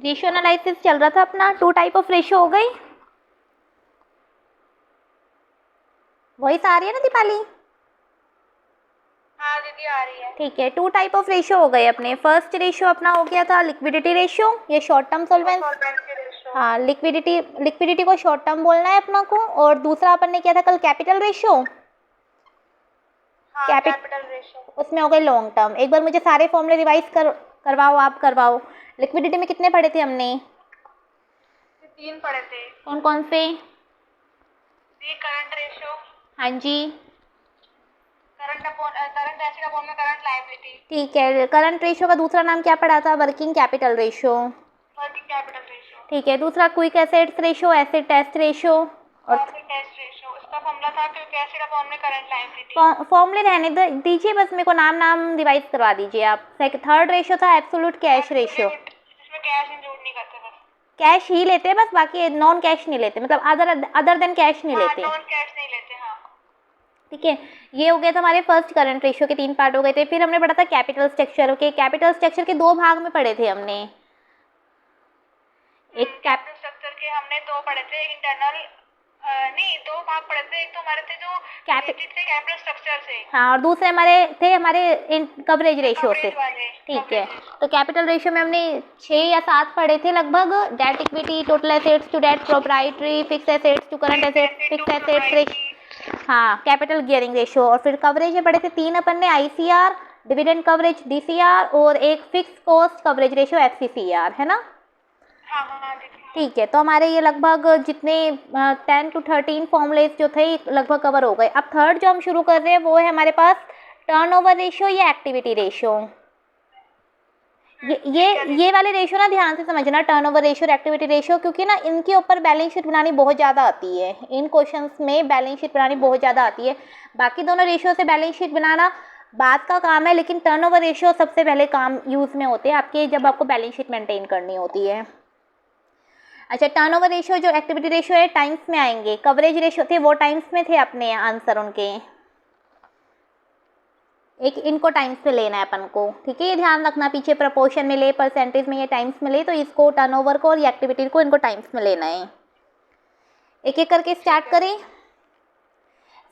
Ratio analysis चल रहा था अपना, 2 टाइप ऑफ रेशियो हो गई। वॉइस आ रही है ना दीपाली? हाँ दीदी आ रही है। ठीक है, 2 टाइप ऑफ रेशियो हो गए अपने। फर्स्ट रेशियो अपना हो गया था लिक्विडिटी रेशियो, ये short term solvency. Solvency ratio. हाँ, लिक्विडिटी को शॉर्ट टर्म बोलना है अपना को। और दूसरा अपन ने किया था कल कैपिटल रेशियो। हाँ कैपिटल रेशियो। उसमें हो गए लॉन्ग टर्म। एक बार मुझे सारे फॉर्मूले रिवाइज करवाओ, आप करवाओ। लिक्विडिटी में कितने पढ़े थे हमने? 3 पढ़े थे। कौन कौन से? करंट रेशियो, हाँ जी, करंट एसिड अपॉन में करंट लायबिलिटी। ठीक है। करंट रेशियो का दूसरा नाम क्या पढ़ा था? Working capital ratio. Working capital ratio. ठीक है। दूसरा quick assets ratio, acid test ratio. और एसिड टेस्ट रेशियो, उसका फॉर्मूला था क्विक एसिड अपॉन में करंट लायबिलिटी। फॉर्मूले रहने दीजिए, बस मेरे को नाम रिवाइज करवा दीजिए आप। थर्ड रेशियो था एब्सोल्यूट कैश रेशियो। इसमें कैश इंक्लूड नहीं करते, बस कैश ही लेते हैं बस, बाकी नॉन कैश नहीं लेते, मतलब अदर देन कैश नहीं लेते। नॉन कैश नहीं लेते। हाँ ठीक है। ये हो गया था हमारे फर्स्ट करंट रेशियो के 3 पार्ट हो गए थे। फिर हमने पढ़ा था capital structure. Okay, capital structure के 2 भाग में पढ़े थे हमने। एक कैपिटल स्ट्रक्चर के हमने 2 पढ़े थे, इंटरनल नहीं 2 भाग पढ़े थे। एक तो हमारे थे जो रिलेटेड थे कैपिटल स्ट्रक्चर से। हाँ, और दूसरे हमारे कवरेज रेशियो से। ठीक है। तो कैपिटल रेशियो में हमने 6 या 7 पढ़े थे लगभग। Debt equity, total assets to debt, proprietary, fix assets to current assets, fix assets ratio. हाँ, कैपिटल गियरिंग रेशियो। और फिर कवरेज में पढ़े थे 3 अपन ने, आईसीआर, डिविडेंड कवरेज डीसीआर, और एक फिक्स कॉस्ट कवरेज रेशियो एफसीसीआर, है ना? ठीक है। तो हमारे ये लगभग जितने 10 to 13 फॉर्मूलेज जो थे लगभग कवर हो गए। अब थर्ड जो हम शुरू कर रहे हैं वो है हमारे पास टर्नओवर रेशियो या एक्टिविटी रेशियो। ये वाले रेशियो ना ध्यान से समझना, टर्नओवर रेशियो और एक्टिविटी रेशियो, क्योंकि ना इनके ऊपर बैलेंस शीट बनानी बहुत ज़्यादा आती है। इन क्वेश्चंस में बैलेंस शीट बनानी बहुत ज़्यादा आती है। बाकी दोनों रेशियो से बैलेंस शीट बनाना बाद का काम है, लेकिन टर्नओवर रेशियो सबसे पहले काम यूज़ में होते हैं आपके, जब आपको बैलेंस शीट मेंटेन करनी होती है। अच्छा, टर्नओवर रेशियो जो एक्टिविटी रेशियो है टाइम्स में आएंगे। कवरेज रेशियो थे वो टाइम्स में थे अपने आंसर उनके, एक इनको टाइम्स में लेना है अपन को। ठीक है, ये ध्यान रखना, पीछे प्रपोर्शन में ले, परसेंटेज में, ये टाइम्स में ले, तो इसको टर्नओवर को और ये एक्टिविटी को इनको टाइम्स में लेना है। एक एक करके स्टार्ट करें।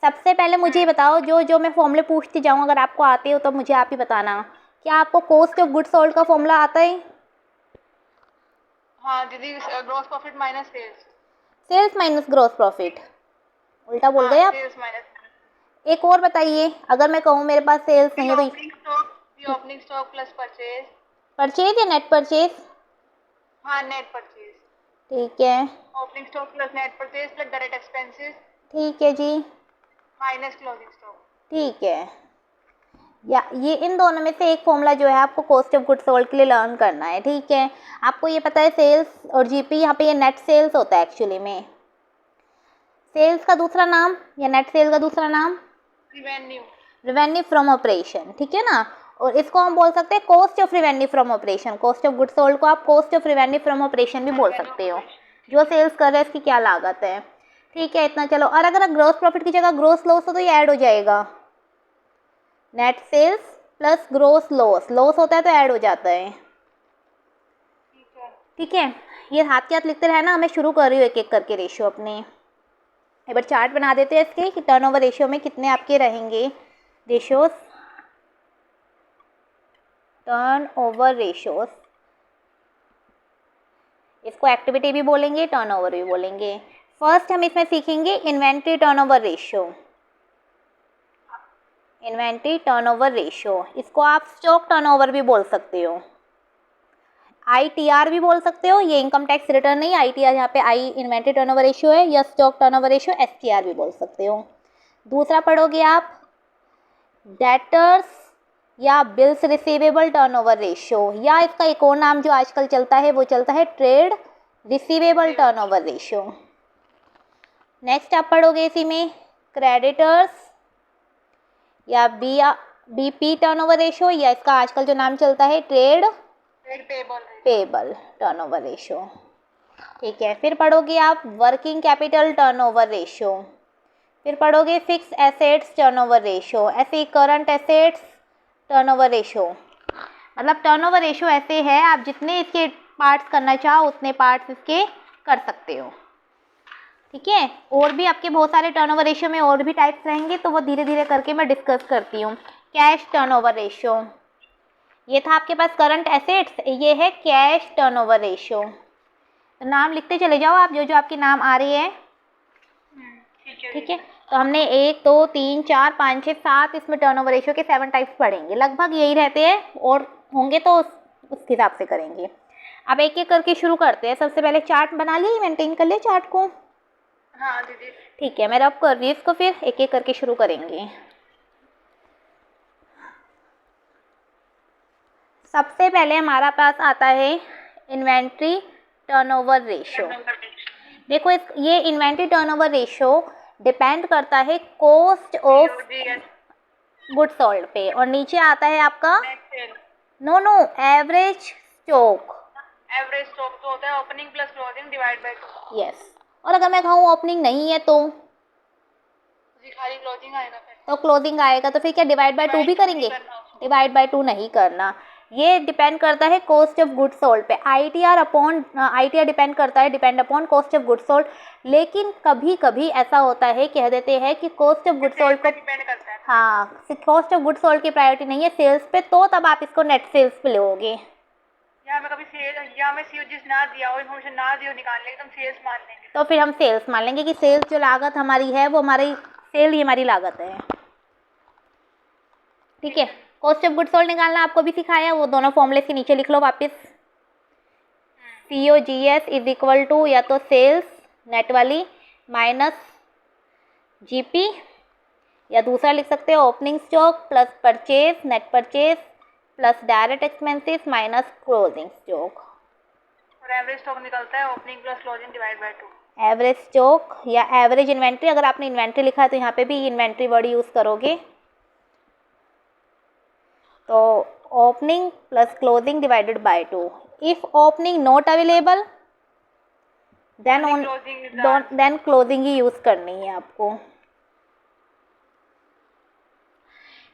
सबसे पहले मुझे ये बताओ, जो मैं फॉर्मूले पूछती जाऊँ अगर आपको आते हो तो मुझे आप ही बताना, क्या आपको कॉस्ट ऑफ गुड्स सोल्ड का फॉर्मूला आता है? हाँ दीदी, gross profit minus sales. Sales minus gross profit, उल्टा बोल गए आप। Sales minus. एक और बताइए, अगर मैं कहूँ मेरे पास सेल्स नहीं है तो opening stock plus purchase. Purchase या नेट परचेज? हाँ नेट परचेज। ठीक है। Opening stock plus net purchase plus direct expenses ठीक है जी। Minus closing stock. ठीक है। या ये इन दोनों में से एक फॉर्मूला जो है आपको कॉस्ट ऑफ गुड्स सोल्ड के लिए लर्न करना है। ठीक है, आपको ये पता है सेल्स और जीपी, यहाँ पे ये नेट सेल्स होता है एक्चुअली में। सेल्स का दूसरा नाम या नेट सेल का दूसरा नाम रिवेन्यू फ्रॉम ऑपरेशन। ठीक है ना, और इसको हम बोल सकते हैं cost of revenue from operation. Cost of goods sold को आप cost of revenue from operation भी बोल सकते हो, जो सेल्स कर रहे हैं इसकी क्या लागत है। ठीक है, इतना चलो। और अगर ग्रॉस प्रॉफिट की जगह ग्रॉस लॉस हो तो ये ऐड हो जाएगा, net sales plus gross loss, loss होता है तो ऐड हो जाता है। ठीक है, ये हाथ के हाथ लिखते रहना, मैं शुरू कर रही हूँ एक एक करके रेशियो अपने। एक बार चार्ट बना देते हैं इसके कि टर्नओवर रेशियो में कितने आपके रहेंगे रेशियोस। टर्नओवर रेशियोस, इसको एक्टिविटी भी बोलेंगे, टर्नओवर भी बोलेंगे। फर्स्ट हम इसमें सीखेंगे inventory turnover ratio. Inventory turnover ratio, इसको आप स्टॉक टर्नओवर भी बोल सकते हो, आईटीआर भी बोल सकते हो। ये इनकम टैक्स रिटर्न नहीं, आईटीआर यहाँ पे आई इन्वेंट्री टर्नओवर रेशियो है, या स्टॉक टर्नओवर रेशियो एसटीआर भी बोल सकते हो। दूसरा पढ़ोगे आप डेटर्स या बिल्स रिसीवेबल टर्नओवर रेशियो, या इसका एक और नाम जो आजकल चलता है वो चलता है trade receivable turnover ratio. Next आप पढ़ोगे इसी में क्रेडिटर्स या बीपी टर्नओवर रेशियो, या इसका आजकल जो नाम चलता है ट्रेड पेबल टर्नओवर रेशियो। ठीक है, फिर पढ़ोगे आप वर्किंग कैपिटल टर्नओवर रेशियो, फिर पढ़ोगे फिक्स एसेट्स टर्नओवर रेशियो, ऐसे करंट एसेट्स टर्नओवर रेशियो। मतलब टर्नओवर रेशियो ऐसे है, आप जितने इसके पार्ट्स करना चाहो उतने पार्ट्स इसके कर सकते हो, ठीक है। और भी आपके बहुत सारे टर्नओवर रेशियो में और भी टाइप्स रहेंगे, तो वो धीरे धीरे करके मैं डिस्कस करती हूँ। कैश टर्नओवर रेशियो, ये था आपके पास करंट एसेट्स, ये है कैश टर्नओवर रेशियो। तो नाम लिखते चले जाओ आप, जो जो आपके नाम आ रही है, ठीक है। तो हमने 1 2 3 4 5 6 7 इसमें टर्नओवर रेशियो के 7 टाइप्स पढ़ेंगे, लगभग यही रहते हैं, और होंगे तो उस हिसाब से करेंगे। अब एक एक करके शुरू करते हैं। सबसे पहले चार्ट बना लिए, मेंटेन कर ले चार्ट को। हाँ दीदी। ठीक है, मैं रब कर रही हूँ इसको, फिर एक एक करके शुरू करेंगे। सबसे पहले हमारा पास आता है इन्वेंट्री टर्नओवर रेशियो। देखो ये इन्वेंट्री टर्नओवर रेशियो डिपेंड करता है कॉस्ट ऑफ गुड सोल्ड पे, और नीचे आता है आपका no average stock. Average stock तो होता है opening plus closing divide by 2। Yes, और अगर मैं कहूँ ओपनिंग नहीं है तो खाली क्लोजिंग आएगा, फिर तो क्लोजिंग आएगा, तो फिर क्या डिवाइड बाय 2 भी करेंगे? डिवाइड बाय 2 नहीं करना। ये डिपेंड करता है कॉस्ट ऑफ गुड सोल्ड पे। आईटीआर डिपेंड करता है, depend upon cost of good sold. लेकिन कभी कभी ऐसा होता है, कह देते हैं कि कॉस्ट ऑफ गुड सोल्ड को डिपेंड करता है। हाँ, कॉस्ट ऑफ गुड सोल्ड की प्रायोरिटी नहीं है सेल्स पे, तो तब आप इसको नेट सेल्स पे लोगे। या मैं कभी सेल या मैं सीओजीएस ना दिया हो, इन्फॉर्मेशन ना दिया हो निकालने की, तो हम सेल्स मान लेंगे। तो फिर हम सेल्स मान लेंगे कि सेल्स जो लागत हमारी है वो हमारी सेल ही हमारी लागत है, ठीक है। कॉस्ट ऑफ गुड सोल्ड निकालना आपको भी सिखाया, वो दोनों फॉर्मूले के नीचे लिख लो वापस। COGS इज इक्वल टू या तो सेल्स नेट वाली माइनस GP, या दूसरा लिख सकते हो opening stock plus purchase net purchase plus direct expenses minus closing stock. और एवरेज स्टॉक निकलता है opening plus closing divide by 2। Average stock या एवरेज इन्वेंट्री, अगर आपने इन्वेंट्री लिखा है तो यहाँ पे भी इन्वेंट्री वर्ड यूज़ करोगे। तो opening plus closing divided by 2। If opening not available then closing ही यूज़ करनी है आपको।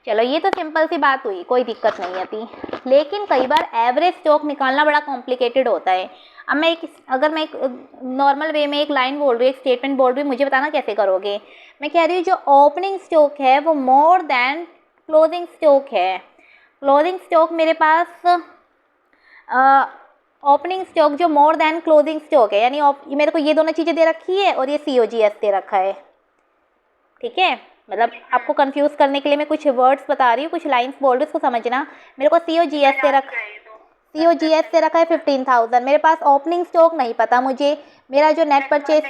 चलो ये तो सिंपल सी बात हुई, कोई दिक्कत नहीं आती। लेकिन कई बार एवरेज स्टॉक निकालना बड़ा कॉम्प्लिकेटेड होता है। अब मैं अगर मैं एक नॉर्मल वे में एक लाइन बोल रही हूँ, एक स्टेटमेंट बोल रही हूँ, मुझे बताना कैसे करोगे। मैं कह रही हूँ जो ओपनिंग स्टॉक है वो मोर देन क्लोजिंग स्टॉक है। क्लोजिंग स्टॉक मेरे पास ओपनिंग स्टॉक जो मोर देन क्लोजिंग स्टॉक है, यानी मेरे को ये दोनों चीज़ें दे रखी है और ये COGS दे रखा है, ठीक है। मतलब आपको कंफ्यूज करने के लिए मैं कुछ वर्ड्स बता रही हूँ, कुछ लाइंस बोल रही हूँ, उसको समझना। मेरे को COGS से रखा है 15,000। मेरे पास ओपनिंग स्टॉक नहीं पता मुझे, मेरा जो net purchase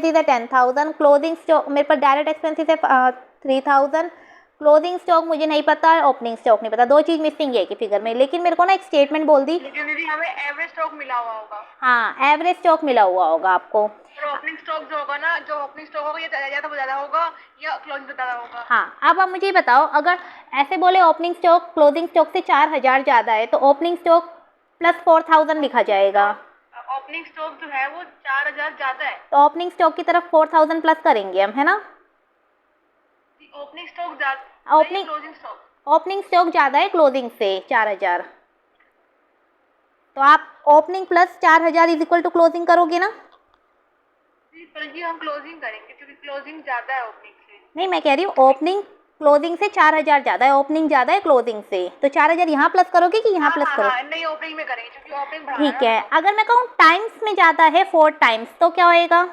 is 10,000। Closing stock मेरे पास डायरेक्ट एक्सपेंसेस है 3,000। क्लोजिंग स्टॉक मुझे नहीं पता, ओपनिंग स्टॉक नहीं पता, दो चीज़ मिसिंग है कि फिगर में। लेकिन मेरे को ना एक स्टेटमेंट बोल दी, लेकिन दीदी हमें एवरेज स्टॉक मिला हुआ होगा। हाँ, एवरेज स्टॉक मिला हुआ होगा आपको। ओपनिंग स्टॉक जो होगा ना, जो ओपनिंग स्टॉक होगा ये ज़्यादा होगा या क्लोजिंग से ज़्यादा होगा? हाँ, अब आप मुझे बताओ, अगर ऐसे बोले ओपनिंग स्टॉक क्लोजिंग स्टॉक से 4,000 ज़्यादा है तो ओपनिंग स्टॉक प्लस 4,000 लिखा जाएगा। ओपनिंग स्टॉक जो है वो 4,000 ज़्यादा है, तो ओपनिंग स्टॉक की तरफ 4,000 प्लस करेंगे हम, है ना। ओपनिंग स्टॉक ज़्यादा, ओपनिंग स्टॉक ज़्यादा है क्लोजिंग से 4,000, तो आप opening plus 4,000 is equal to closing करोगे ना। जी हम क्लोजिंग करेंगे क्योंकि क्लोजिंग ज़्यादा है ओपनिंग से। नहीं, मैं कह रही हूँ ओपनिंग क्लोजिंग से 4,000 ज़्यादा है, ओपनिंग ज़्यादा है क्लोजिंग से, तो 4,000 यहाँ प्लस करोगे कि यहाँ प्लस करोगे? नहीं, ओपनिंग में करेंगे क्योंकि ओपनिंग बढ़ा ठीक है। अगर मैं कहूँ टाइम्स में ज़्यादा है 4 टाइम्स, तो क्या होएगा?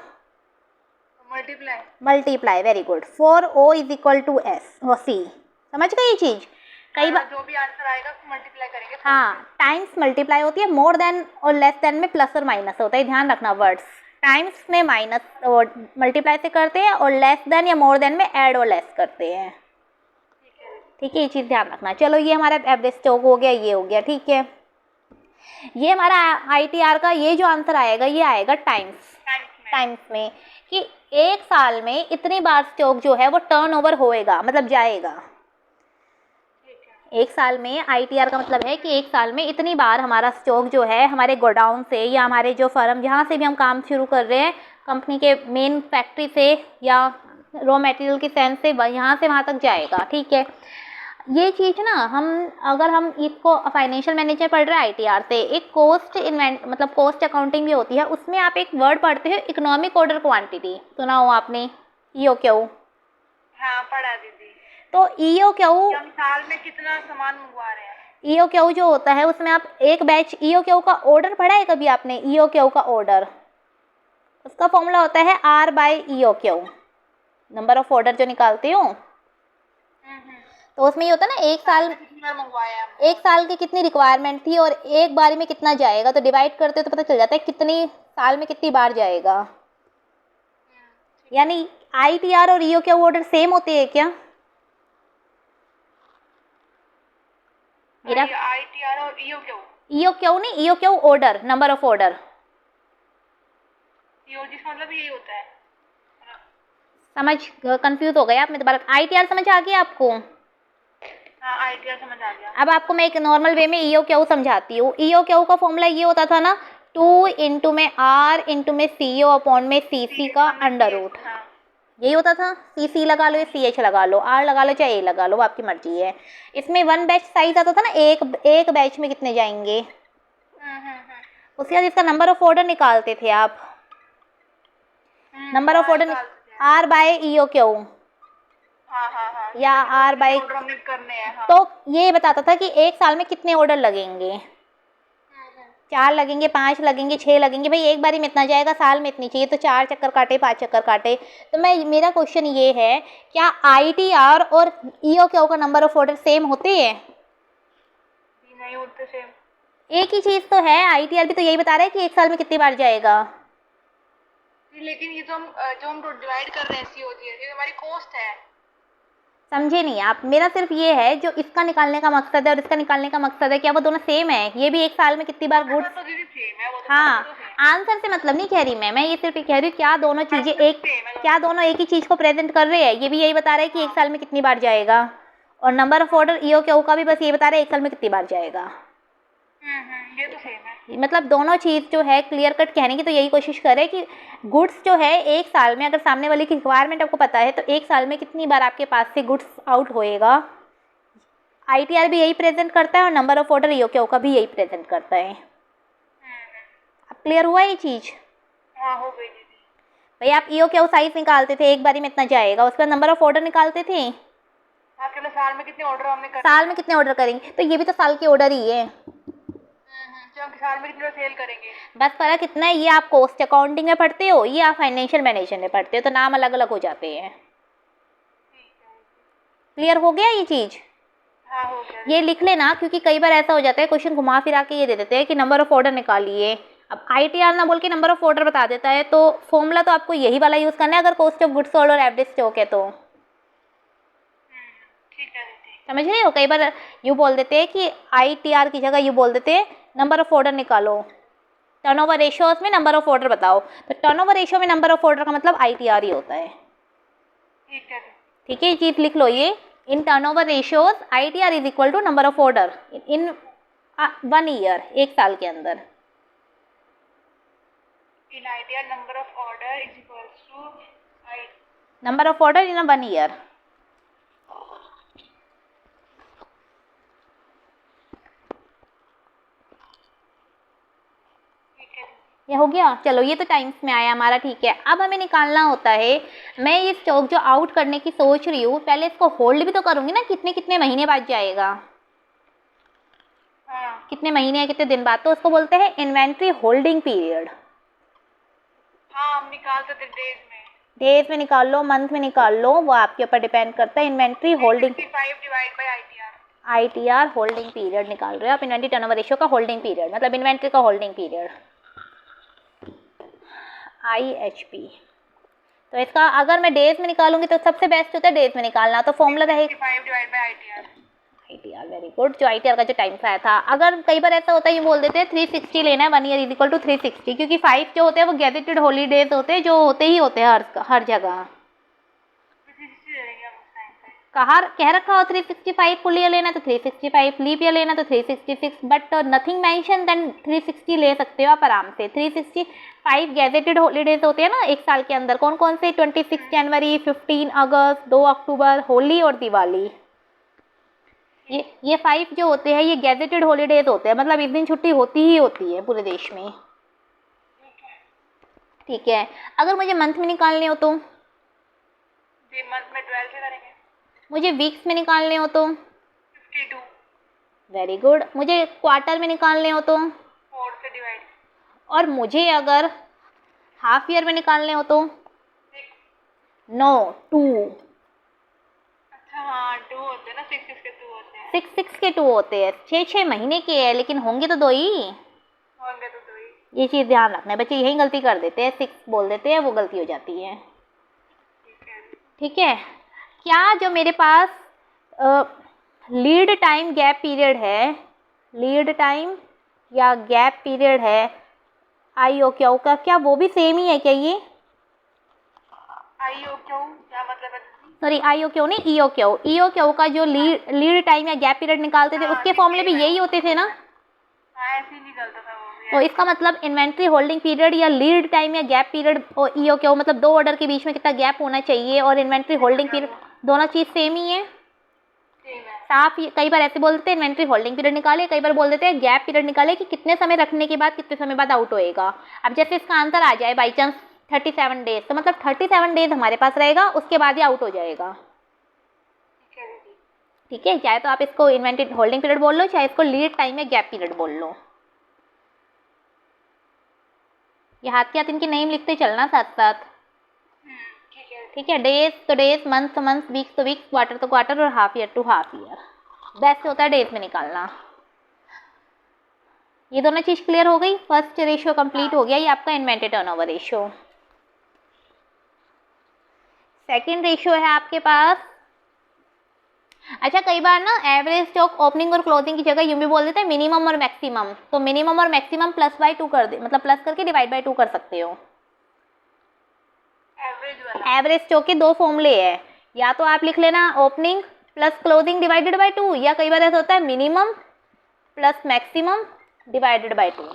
Multiply. Very good. 4O is equal to C। समझ गए ये चीज़? कई बार जो भी आंसर आएगा मल्टीप्लाई करेंगे। हाँ, टाइम्स मल्टीप्लाई होती है, मोर देन और लेस देन में प्लस और माइनस होता है, ध्यान रखना वर्ड्स। टाइम्स में माइनस और मल्टीप्लाई से करते हैं, और लेस देन या मोर देन में ऐड और लेस करते हैं, ठीक है। ये चीज़ ध्यान रखना। चलो ये हमारा एवरेज स्टॉक हो गया, ये हो गया, ठीक है। ये हमारा ITR का ये जो आंसर आएगा ये आएगा टाइम्स में, कि एक साल में इतनी बार स्टॉक जो है वो टर्नओवर होएगा, मतलब जाएगा। एक साल में ITR का मतलब है कि एक साल में इतनी बार हमारा स्टॉक जो है हमारे गोडाउन से या हमारे जो फर्म जहाँ से भी हम काम शुरू कर रहे हैं, कंपनी के मेन फैक्ट्री से या रॉ मटेरियल के सेंस से यहाँ से वहाँ तक जाएगा, ठीक है। ये चीज़ ना अगर हम इसको फाइनेंशियल मैनेजर पढ़ रहे हैं ITR से, एक कॉस्ट मतलब कॉस्ट अकाउंटिंग भी होती है, उसमें आप एक वर्ड पढ़ते हो इकोनॉमिक ऑर्डर क्वांटिटी, सुना हो आपने, EOQ। हाँ पढ़ा दीदी। तो EOQ, हम साल में कितना सामान मंगवा रहे हैं। EOQ जो होता है उसमें आप एक बैच EOQ का ऑर्डर पढ़ा है कभी आपने? EOQ का ऑर्डर, उसका फॉर्मूला होता है R/EOQ, नंबर ऑफ ऑर्डर जो निकालते हो। तो उसमें ये होता है ना, एक साल की कितनी रिक्वायरमेंट थी और एक बारी में कितना जाएगा, तो डिवाइड करते हो तो पता चल जाता है कितनी साल में कितनी बार जाएगा। यानी ITR और EOQ ऑर्डर सेम होते हैं क्या? मेरा ITR और EOQ नहीं, EOQ order, number of order. जिसका मतलब यही होता है। समझ कंफ्यूज हो गए आप? मैं दोबारा, ITR समझ आ गया आपको? हाँ ITR समझ आ गया। अब आपको मैं एक नॉर्मल वे में EOQ समझाती हूँ। EOQ का फॉर्मूला ये होता था ना, 2 इंटू में R इंटू में CO अपॉन में CC का अंडर रूट, यही होता था। CC लगा लो या CH लगा लो, R लगा लो चाहे A लगा लो, आपकी मर्जी है। इसमें 1 बैच साइज आता था ना, एक बैच में कितने जाएंगे। उसके बाद इसका नंबर ऑफ ऑर्डर निकालते थे आप, नंबर ऑफ ऑर्डर R/EOQ या R/, तो ये बताता था कि एक साल में कितने ऑर्डर लगेंगे, 4 लगेंगे, 5 लगेंगे, 6 लगेंगे। भाई एक बारी में इतना जाएगा, साल में इतनी चाहिए, तो 4 चक्कर काटे, 5 चक्कर काटे। तो मेरा क्वेश्चन ये है, क्या ITR और EOQ का नंबर ऑफ ऑर्डर सेम होते हैं? नहीं होते सेम, एक ही चीज़ तो है। ITR भी तो यही बता रहा है कि एक साल में कितनी बार जाएगा। लेकिन ये जो हम डिवाइड कर रहे हैं COGS, ये हमारी कॉस्ट है। समझे नहीं आप? मेरा सिर्फ ये है, जो इसका निकालने का मकसद है और इसका निकालने का मकसद है, क्या वो दोनों सेम है? ये भी एक साल में कितनी बार गुड्स, तो दीदी सेम है वो तो। हाँ, आंसर से मतलब नहीं कह रही मैं ये सिर्फ ये कह रही हूँ, क्या दोनों चीज़ें क्या दोनों एक ही चीज़ को प्रेजेंट कर रहे हैं? ये भी यही बता रहा है कि एक साल में कितनी बार जाएगा, और नंबर ऑफ ऑर्डर EOQ का भी बस ये बता रहा है एक साल में कितनी बार जाएगा। ये तो सेम है। मतलब दोनों चीज़ जो है क्लियर कट कहने की तो यही कोशिश करे कि गुड्स जो है एक साल में, अगर सामने वाले की रिक्वायरमेंट आपको पता है, तो एक साल में कितनी बार आपके पास से गुड्स आउट होएगा। ITR भी यही प्रेजेंट करता है और नंबर ऑफ ऑर्डर EOQ का भी यही प्रेजेंट करता है। अब क्लियर हुआ ये चीज़? हाँ हो गई दीदी। भाई आप EOQ साइज निकालते थे, एक बारी में इतना जाएगा, उसके बाद नंबर ऑफ ऑर्डर निकालते थे, आपके साल में कितने ऑर्डर हमने कर, साल में कितने ऑर्डर करेंगे, तो ये भी तो साल के ऑर्डर ही है। हम साल में कितने सेल करेंगे, बस फर्क इतना है, ये आप कॉस्ट अकाउंटिंग में पढ़ते हो, ये आप फाइनेंशियल मैनेजमेंट में पढ़ते हो, तो नाम अलग अलग हो जाते हैं। क्लियर हो गया ये चीज़? हाँ हो गया। ये लिख लेना, क्योंकि कई बार ऐसा हो जाता है क्वेश्चन घुमा फिरा के ये दे देते हैं कि नंबर ऑफ ऑर्डर निकालिए। अब ITR ना बोल के नंबर ऑफ ऑर्डर बता देता है, तो फॉर्मूला तो आपको यही वाला यूज़ करना है अगर कॉस्ट ऑफ गुड्स सोल्ड और एवरेज स्टॉक है तो। ठीक है दीदी। समझ रहे हो? कई बार यूँ बोल देते हैं कि ITR की जगह यूँ बोल देते हैं नंबर ऑफ ऑर्डर निकालो, टर्नओवर रेशियोज में नंबर ऑफ ऑर्डर बताओ, तो टर्नओवर रेशियो में नंबर ऑफ ऑर्डर का मतलब ITR ही होता है। ठीक है। ठीक है, ये चीज़ लिख लो, ये in turnover ratios ITR is equal to number of order in 1 year, एक साल के अंदर। In ITR number of order is equals to number of order in 1 year. ये हो गया? चलो ये तो टाइम्स में आया हमारा, ठीक है। अब हमें निकालना होता है, मैं ये स्टॉक जो आउट करने की सोच रही हूँ, पहले इसको होल्ड भी तो करूँगी ना, कितने कितने महीने बाद जाएगा, कितने महीने या कितने दिन बाद, तो उसको बोलते हैं इन्वेंट्री होल्डिंग पीरियड। हाँ हम निकालते थे डेज में निकाल लो, मंथ में निकाल लो, वो आपके ऊपर डिपेंड करता है। Inventory holding, 65 divide by ITR holding period निकाल रहे हो आप, इन्वेंट्री टर्नओवर रेशियो का होल्डिंग पीरियड, मतलब इन्वेंट्री का होल्डिंग पीरियड, IHP। तो इसका अगर मैं डेज में निकालूंगी तो सबसे बेस्ट होता है डेज में निकालना, तो फॉर्मूला रहेगा 65 divide by ITR। Very good, जो ITR का जो टाइम आया था। अगर कई बार ऐसा होता है, ये बोल देते हैं 360 लेना है, 1 ईयर इज इक्वल टू 360, क्योंकि 5 जो होते हैं वो गैजेटेड हॉलीडेज होते हैं, जो होते ही होते हैं हर जगह। कह रखा हो 365 फुल ईयर लेना तो 365, लीप ईयर लेना तो 366, बट नथिंग मेंशन, देन 360 ले सकते हो आप आराम से। 365 गैजेटेड हॉलीडेज होते हैं ना एक साल के अंदर, कौन कौन से? 26 जनवरी, 15 अगस्त, 2 अक्टूबर, होली और दिवाली। ये 5 जो होते हैं ये गैजेटेड हॉलीडेज होते हैं, मतलब इस दिन छुट्टी होती ही होती है पूरे देश में। ठीक है ठीक है, अगर मुझे मंथ में निकालने हो तो? जी, मंथ में 12 से करेंगे। मुझे वीक्स में निकालने हो तो? 52 वेरी गुड। मुझे क्वार्टर में निकालने हो तो? 4 से डिवाइड। और मुझे अगर हाफ ईयर में निकालने हो तो? 6। नो, 2। अच्छा हाँ, 2 होते हैं ना, 6 के 2 होते हैं। 6 के 2 होते हैं, 6 महीने के हैं, लेकिन होंगे तो 2 ही। होंगे तो 2 ही। ये चीज़ ध्यान रखना है, बच्चे यही गलती कर देते हैं, 6 बोल देते हैं, वो गलती हो जाती है। ठीक है। ठीक है, क्या जो मेरे पास लीड टाइम गैप पीरियड है, लीड टाइम या गैप पीरियड है आई ओ क्यू का, क्या वो भी सेम ही है क्या? ये आई ओ क्यों क्या मतलब है? सॉरी, आई ओ क्यू नहीं, ई ओ क्यू। ई ओ क्यू का जो लीड टाइम या गैप पीरियड निकालते थे हाँ, उसके फॉर्मूले भी यही होते थे ना? हाँ, ऐसे ही निकलता था वो भी। तो इसका मतलब इन्वेंट्री होल्डिंग पीरियड या लीड टाइम या गैप पीरियड और ई ओ क्यू मतलब 2 ऑर्डर के बीच में कितना गैप होना चाहिए, और इन्वेंट्री होल्डिंग पीरियड दोनों चीज़ सेम ही है। सेम है। साफ, कई बार ऐसे बोल देते हैं इन्वेंट्री होल्डिंग पीरियड निकाले, कई बार बोल देते हैं गैप पीरियड निकाले कि कितने समय रखने के बाद कितने समय बाद आउट होएगा। अब जैसे इसका आंसर आ जाए बाई चांस 37 डेज, तो मतलब 37 डेज हमारे पास रहेगा, उसके बाद ही आउट हो जाएगा। ठीक है दीदी। ठीक है, चाहे तो आप इसको इन्वेंट्री होल्डिंग पीरियड बोल लो, चाहे इसको लीड टाइम या गैप पीरियड बोल लो। ये हाथ के हाथ इनकी नेम लिखते चलना साथ साथ। ठीक है। ठीक है, डेज तो डेज, मंथ तो मंथ, वीक्स तो वीक्स, क्वार्टर तो क्वार्टर और half year to half year. Best होता है डेज में निकालना। ये दोनों चीज़ क्लियर हो गई, फर्स्ट रेशियो कंप्लीट हो गया, ये आपका invented turnover ratio. Second ratio है आपके पास, अच्छा कई बार ना एवरेज स्टॉक ओपनिंग और क्लोजिंग की जगह यूं भी बोल देते हैं मिनिमम और मैक्सिमम, तो मिनिमम और मैक्सिमम +/2 कर दे, मतलब प्लस करके /2 कर सकते हो। एवरेज वाला। एवरेज स्टॉक के 2 फॉर्मूले हैं, या तो आप लिख लेना ओपनिंग प्लस क्लोजिंग /2, या कई बार ऐसा होता है मिनिमम प्लस मैक्सिमम /2।